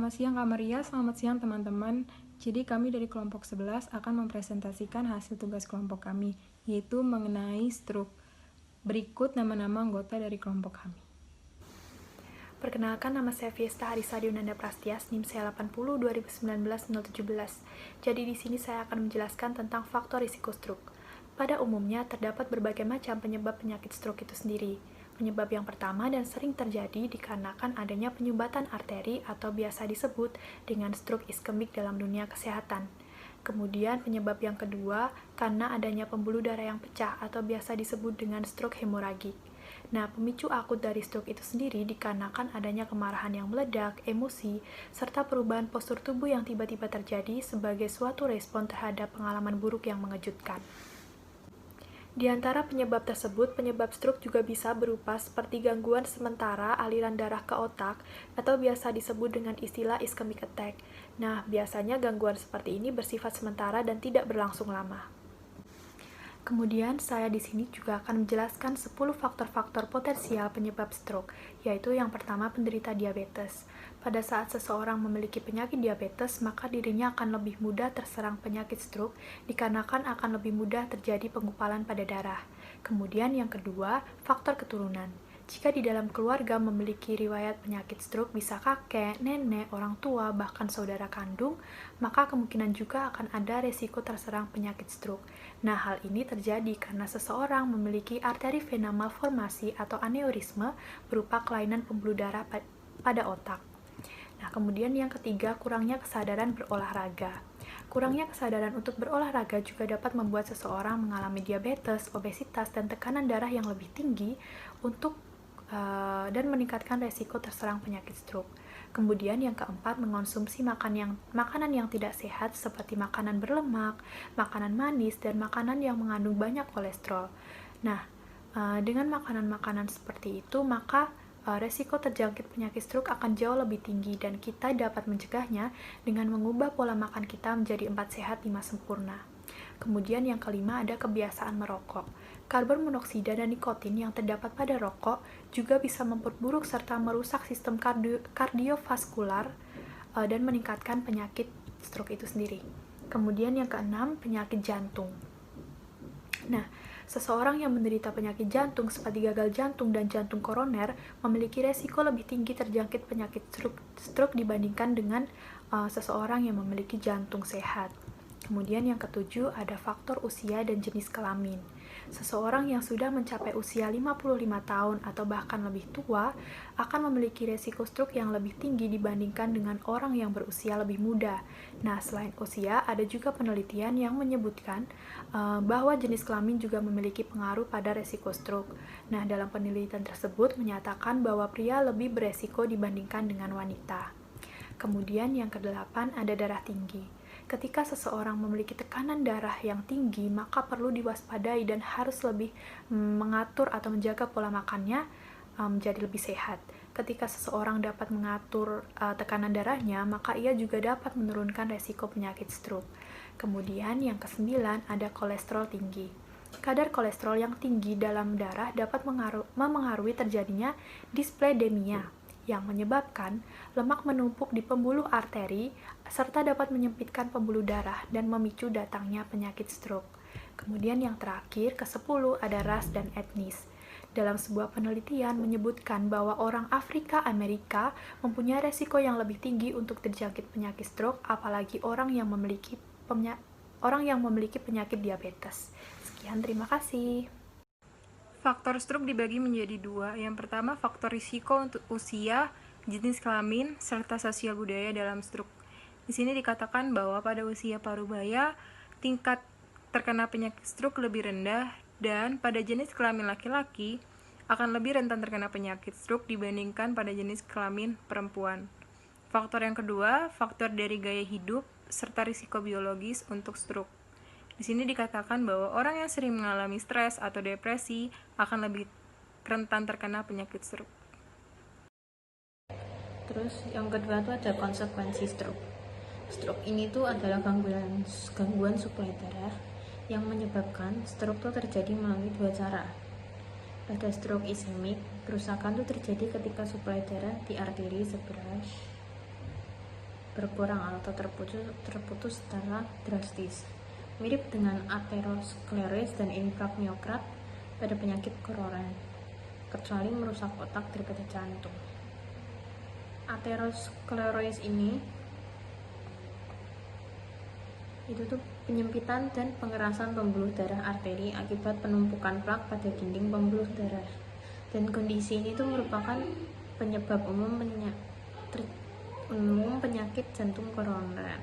Selamat siang Kak Maria, selamat siang teman-teman. Jadi kami dari kelompok 11 akan mempresentasikan hasil tugas kelompok kami, yaitu mengenai stroke. Berikut nama-nama anggota dari kelompok kami. Perkenalkan, nama saya Fiesta Harisa Dionanda Prastias, NIM saya 80 2019 017. Jadi di sini saya akan menjelaskan tentang faktor risiko stroke. Pada umumnya terdapat berbagai macam penyebab penyakit stroke itu sendiri. Penyebab yang pertama dan sering terjadi dikarenakan adanya penyumbatan arteri atau biasa disebut dengan stroke iskemik dalam dunia kesehatan. Kemudian penyebab yang kedua karena adanya pembuluh darah yang pecah atau biasa disebut dengan stroke hemoragik. Nah, pemicu akut dari stroke itu sendiri dikarenakan adanya kemarahan yang meledak, emosi, serta perubahan postur tubuh yang tiba-tiba terjadi sebagai suatu respon terhadap pengalaman buruk yang mengejutkan. Di antara penyebab tersebut, penyebab stroke juga bisa berupa seperti gangguan sementara aliran darah ke otak atau biasa disebut dengan istilah ischemic attack. Nah, biasanya gangguan seperti ini bersifat sementara dan tidak berlangsung lama. Kemudian, saya di sini juga akan menjelaskan 10 faktor-faktor potensial penyebab stroke, yaitu yang pertama penderita diabetes. Pada saat seseorang memiliki penyakit diabetes, maka dirinya akan lebih mudah terserang penyakit stroke dikarenakan akan lebih mudah terjadi penggumpalan pada darah. Kemudian yang kedua, faktor keturunan. Jika di dalam keluarga memiliki riwayat penyakit stroke bisa kakek, nenek, orang tua, bahkan saudara kandung, maka kemungkinan juga akan ada resiko terserang penyakit stroke. Nah, hal ini terjadi karena seseorang memiliki arteri vena malformasi atau aneurisme berupa kelainan pembuluh darah pada otak. Nah, kemudian yang ketiga, kurangnya kesadaran berolahraga. Kurangnya kesadaran untuk berolahraga juga dapat membuat seseorang mengalami diabetes, obesitas, dan tekanan darah yang lebih tinggi dan meningkatkan resiko terserang penyakit stroke. Kemudian yang keempat, mengonsumsi makanan yang tidak sehat seperti makanan berlemak, makanan manis, dan makanan yang mengandung banyak kolesterol. Nah, dengan makanan-makanan seperti itu, maka resiko terjangkit penyakit stroke akan jauh lebih tinggi dan kita dapat mencegahnya dengan mengubah pola makan kita menjadi 4 sehat 5 sempurna. Kemudian yang kelima ada kebiasaan merokok. Karbon monoksida dan nikotin yang terdapat pada rokok juga bisa memperburuk serta merusak sistem kardiovaskular dan meningkatkan penyakit stroke itu sendiri. Kemudian yang keenam, penyakit jantung. Nah, seseorang yang menderita penyakit jantung seperti gagal jantung dan jantung koroner memiliki resiko lebih tinggi terjangkit penyakit stroke dibandingkan dengan seseorang yang memiliki jantung sehat. Kemudian yang ketujuh ada faktor usia dan jenis kelamin. Seseorang yang sudah mencapai usia 55 tahun atau bahkan lebih tua akan memiliki resiko stroke yang lebih tinggi dibandingkan dengan orang yang berusia lebih muda. Nah, selain usia, ada juga penelitian yang menyebutkan bahwa jenis kelamin juga memiliki pengaruh pada resiko stroke. Nah, dalam penelitian tersebut menyatakan bahwa pria lebih beresiko dibandingkan dengan wanita. Kemudian yang kedelapan ada darah tinggi. Ketika seseorang memiliki tekanan darah yang tinggi, maka perlu diwaspadai dan harus lebih mengatur atau menjaga pola makannya menjadi lebih sehat. Ketika seseorang dapat mengatur tekanan darahnya, maka ia juga dapat menurunkan resiko penyakit stroke. Kemudian yang kesembilan ada kolesterol tinggi. Kadar kolesterol yang tinggi dalam darah dapat memengaruhi terjadinya displedemia, yang menyebabkan lemak menumpuk di pembuluh arteri serta dapat menyempitkan pembuluh darah dan memicu datangnya penyakit stroke. Kemudian yang terakhir, ke-10 ada ras dan etnis. Dalam sebuah penelitian menyebutkan bahwa orang Afrika Amerika mempunyai resiko yang lebih tinggi untuk terjangkit penyakit stroke, apalagi orang yang memiliki penyakit diabetes. Sekian, terima kasih. Faktor stroke dibagi menjadi dua. Yang pertama, faktor risiko untuk usia, jenis kelamin, serta sosial budaya dalam stroke. Di sini dikatakan bahwa pada usia parubaya, tingkat terkena penyakit stroke lebih rendah dan pada jenis kelamin laki-laki akan lebih rentan terkena penyakit stroke dibandingkan pada jenis kelamin perempuan. Faktor yang kedua, faktor dari gaya hidup serta risiko biologis untuk stroke. Di sini dikatakan bahwa orang yang sering mengalami stres atau depresi akan lebih rentan terkena penyakit stroke. Terus yang kedua itu ada konsekuensi stroke. Stroke ini tuh adalah gangguan suplai darah yang menyebabkan stroke itu terjadi melalui dua cara. Pada stroke ischemic, kerusakan itu terjadi ketika suplai darah di arteri sebelah berkurang atau terputus secara drastis. Mirip dengan aterosklerosis dan infrak miokard pada penyakit koroner, kecuali merusak otak daripada jantung. Aterosklerosis ini itu tuh penyempitan dan pengerasan pembuluh darah arteri akibat penumpukan plak pada dinding pembuluh darah. Dan kondisi ini tuh merupakan penyebab umum penyakit jantung koroner.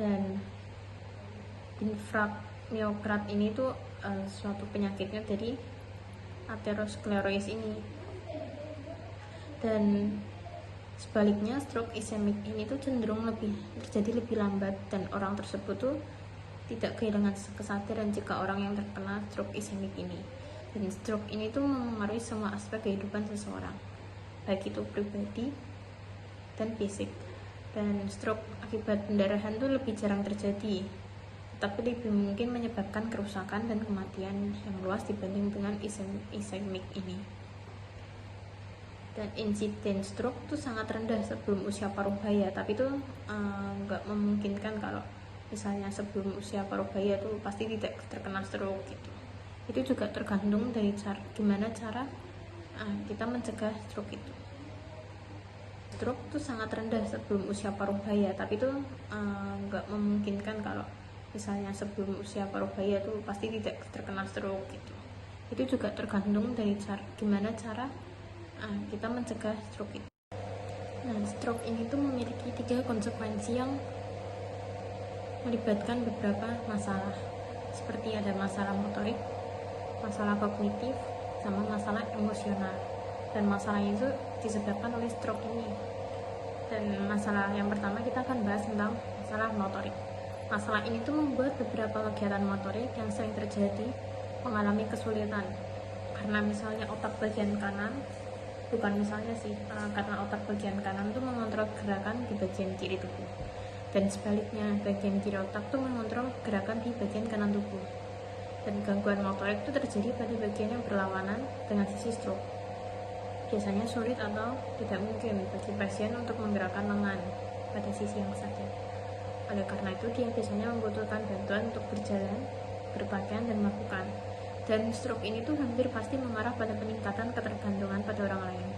Dan infrak miokard ini tuh suatu penyakitnya dari aterosklerosis ini. Dan sebaliknya, stroke ischemic ini tuh cenderung terjadi lebih lambat, dan orang tersebut tuh tidak kehilangan kesadaran jika orang yang terkena stroke ischemic ini. Dan stroke ini tuh memengaruhi semua aspek kehidupan seseorang, baik itu pribadi dan fisik. Dan stroke akibat pendarahan tuh lebih jarang terjadi, tapi lebih mungkin menyebabkan kerusakan dan kematian yang luas dibanding dengan ischemic ini. Dan insiden stroke itu sangat rendah sebelum usia paruh baya, tapi itu nggak memungkinkan kalau misalnya sebelum usia paruh baya itu pasti tidak terkena stroke gitu. Itu juga tergantung dari gimana cara kita mencegah stroke itu. Stroke itu sangat rendah sebelum usia paruh baya, tapi itu nggak memungkinkan kalau misalnya sebelum usia paruh baya itu pasti tidak terkena stroke gitu. Itu juga tergantung dari gimana cara kita mencegah stroke itu. Nah, stroke ini tuh memiliki 3 konsekuensi yang melibatkan beberapa masalah, seperti ada masalah motorik, masalah kognitif, sama masalah emosional. Dan masalah itu disebabkan oleh stroke ini. Dan masalah yang pertama kita akan bahas tentang masalah motorik. Masalah ini tuh membuat beberapa kegiatan motorik yang sering terjadi mengalami kesulitan, karena misalnya otak bagian kanan karena otak bagian kanan tuh mengontrol gerakan di bagian kiri tubuh, dan sebaliknya bagian kiri otak tuh mengontrol gerakan di bagian kanan tubuh. Dan gangguan motorik itu terjadi pada bagian yang berlawanan dengan sisi stroke. Biasanya sulit atau tidak mungkin bagi pasien untuk menggerakkan lengan pada sisi yang sakit. Oleh karena itu, dia biasanya membutuhkan bantuan untuk berjalan, berpakaian, dan makan. Dan stroke ini tuh hampir pasti mengarah pada peningkatan ketergantungan pada orang lain,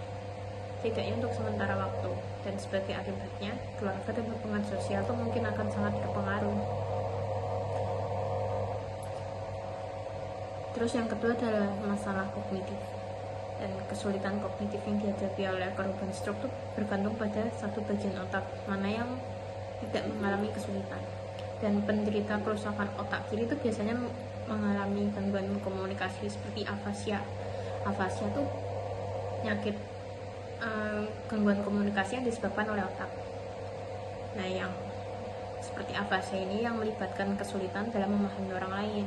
setidaknya untuk sementara waktu. Dan sebagai akibatnya, keluarga dan hubungan sosial tuh mungkin akan sangat terpengaruh. Terus yang kedua adalah masalah kognitif. Dan kesulitan kognitif yang dihadapi oleh korban stroke tuh bergantung pada satu bagian otak mana yang tidak mengalami kesulitan. Dan penderita kerusakan otak kiri itu biasanya mengalami gangguan komunikasi seperti afasia. Afasia itu penyakit gangguan komunikasi yang disebabkan oleh otak. Nah, yang seperti afasia ini yang melibatkan kesulitan dalam memahami orang lain,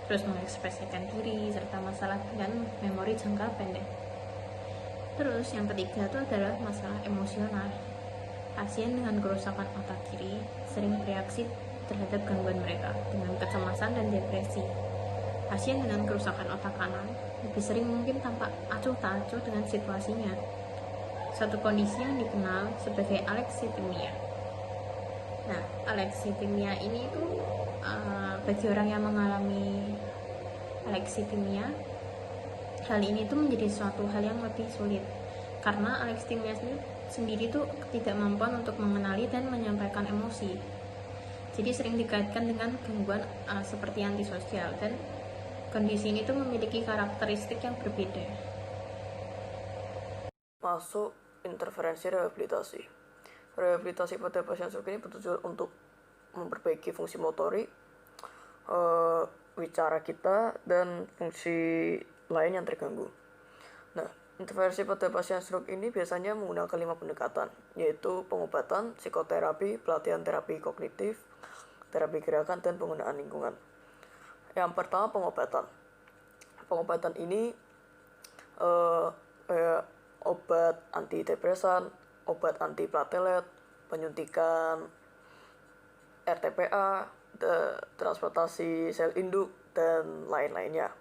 terus mengekspresikan diri, serta masalah dengan memori jangka pendek. Terus yang ketiga itu adalah masalah emosional. Pasien dengan kerusakan otak kiri sering bereaksi terhadap gangguan mereka dengan kecemasan dan depresi. Pasien dengan kerusakan otak kanan lebih sering mungkin tampak acuh tak acuh dengan situasinya. Satu kondisi yang dikenal sebagai alexithymia. Nah, alexithymia ini itu bagi orang yang mengalami alexithymia, hal ini tuh menjadi suatu hal yang lebih sulit, karena alexithymia sendiri tuh tidak mampu untuk mengenali dan menyampaikan emosi. Jadi sering dikaitkan dengan gangguan seperti antisosial, dan kondisi ini tuh memiliki karakteristik yang berbeda. Masuk interferensi rehabilitasi. Rehabilitasi pada pasien stroke ini bertujuan untuk memperbaiki fungsi motorik, wicara kita, dan fungsi lain yang terganggu. Nah, intervensi pada pasien stroke ini biasanya menggunakan 5 pendekatan, yaitu pengobatan, psikoterapi, pelatihan terapi kognitif, terapi gerakan, dan penggunaan lingkungan. Yang pertama, pengobatan. Pengobatan ini obat antidepresan, obat antiplatelet, penyuntikan RTPA, transportasi sel induk, dan lain-lainnya.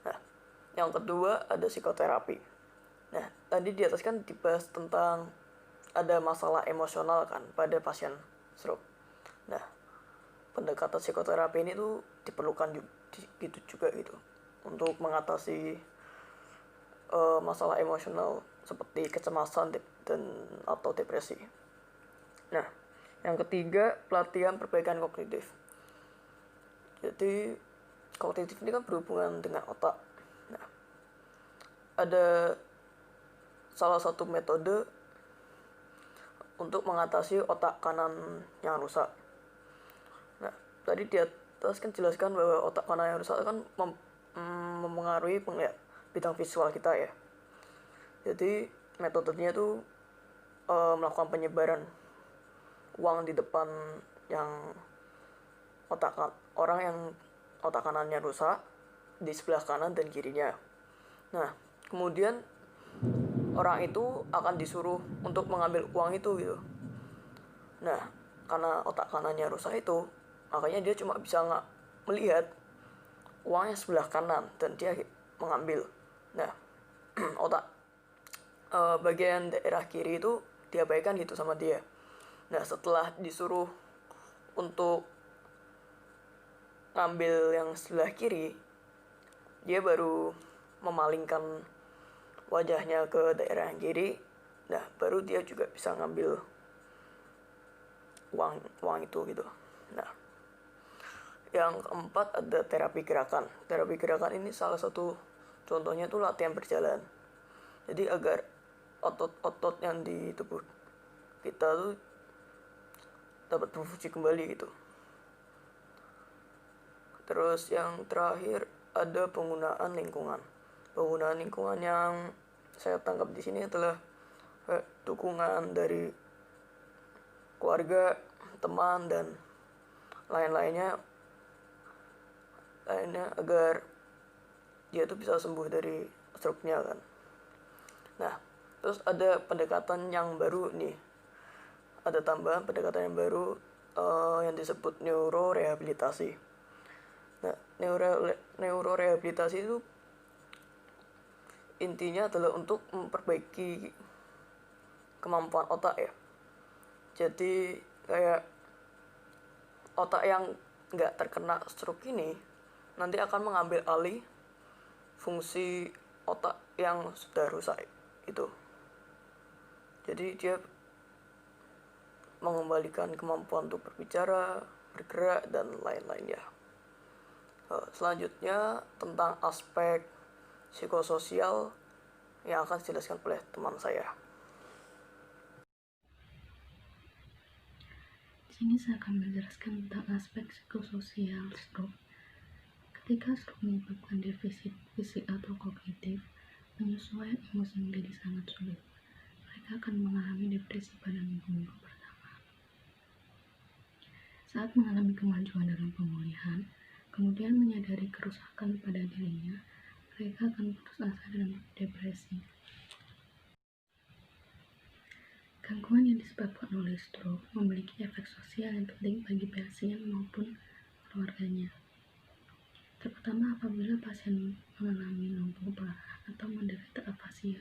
Nah, yang kedua ada psikoterapi. Nah, tadi di atas kan dibahas tentang ada masalah emosional kan pada pasien stroke. Nah, pendekatan psikoterapi ini tuh diperlukan gitu juga gitu untuk mengatasi masalah emosional seperti kecemasan dan atau depresi. Nah, yang ketiga, pelatihan perbaikan kognitif. Jadi kognitif ini kan berhubungan dengan otak. Nah, ada salah satu metode untuk mengatasi otak kanan yang rusak. Nah, tadi di atas kan jelaskan bahwa otak kanan yang rusak kan mempengaruhi bidang visual kita ya. Jadi metodenya itu melakukan penyebaran uang di depan yang orang yang otak kanannya rusak di sebelah kanan dan kirinya. Nah, kemudian orang itu akan disuruh untuk mengambil uang itu gitu. Nah, karena otak kanannya rusak itu, makanya dia cuma bisa melihat uangnya sebelah kanan dan dia mengambil. Nah, otak bagian daerah kiri itu diabaikan gitu sama dia. Nah, setelah disuruh untuk ngambil yang sebelah kiri, dia baru memalingkan wajahnya ke daerah yang kiri. Nah, baru dia juga bisa ngambil uang itu gitu. Nah, yang keempat ada terapi gerakan. Terapi gerakan ini salah satu contohnya itu latihan berjalan. Jadi agar otot-otot yang di tubuh kita tuh dapat berfungsi kembali gitu. Terus yang terakhir ada penggunaan lingkungan. Penggunaan lingkungan yang saya tangkap di sini adalah dukungan dari keluarga, teman dan lain-lainnya agar dia tuh bisa sembuh dari stroke-nya kan. Nah, terus ada pendekatan yang baru nih. Ada tambahan pendekatan yang baru yang disebut neurorehabilitasi. Nah, neurorehabilitasi itu intinya adalah untuk memperbaiki kemampuan otak ya. Jadi kayak otak yang nggak terkena stroke ini nanti akan mengambil alih fungsi otak yang sudah rusak itu. Jadi dia mengembalikan kemampuan untuk berbicara, bergerak, dan lain-lainnya. Selanjutnya tentang aspek psikososial yang akan dijelaskan oleh teman saya. Di sini saya akan menjelaskan tentang aspek psikososial stroke. Ketika stroke menyebabkan defisit fisik atau kognitif, penyesuaian emosi menjadi sangat sulit. Mereka akan mengalami depresi pada minggu-minggu pertama. Saat mengalami kemajuan dalam pemulihan, kemudian menyadari kerusakan pada dirinya, mereka akan putus asa dan depresi. Gangguan yang disebabkan oleh stroke memiliki efek sosial yang penting bagi pasien maupun keluarganya, terutama apabila pasien mengalami lumpuh parah atau menderita afasia.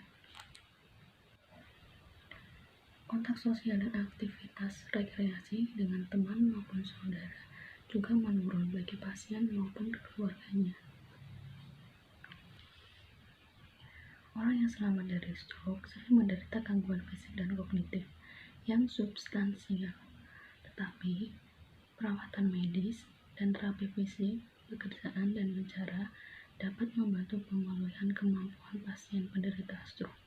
Kontak sosial dan aktivitas rekreasi dengan teman maupun saudara juga menurun bagi pasien maupun keluarganya. Orang yang selamat dari stroke sering menderita gangguan fisik dan kognitif yang substansial, tetapi perawatan medis dan terapi fisik, pekerjaan dan bicara dapat membantu pemulihan kemampuan pasien penderita stroke.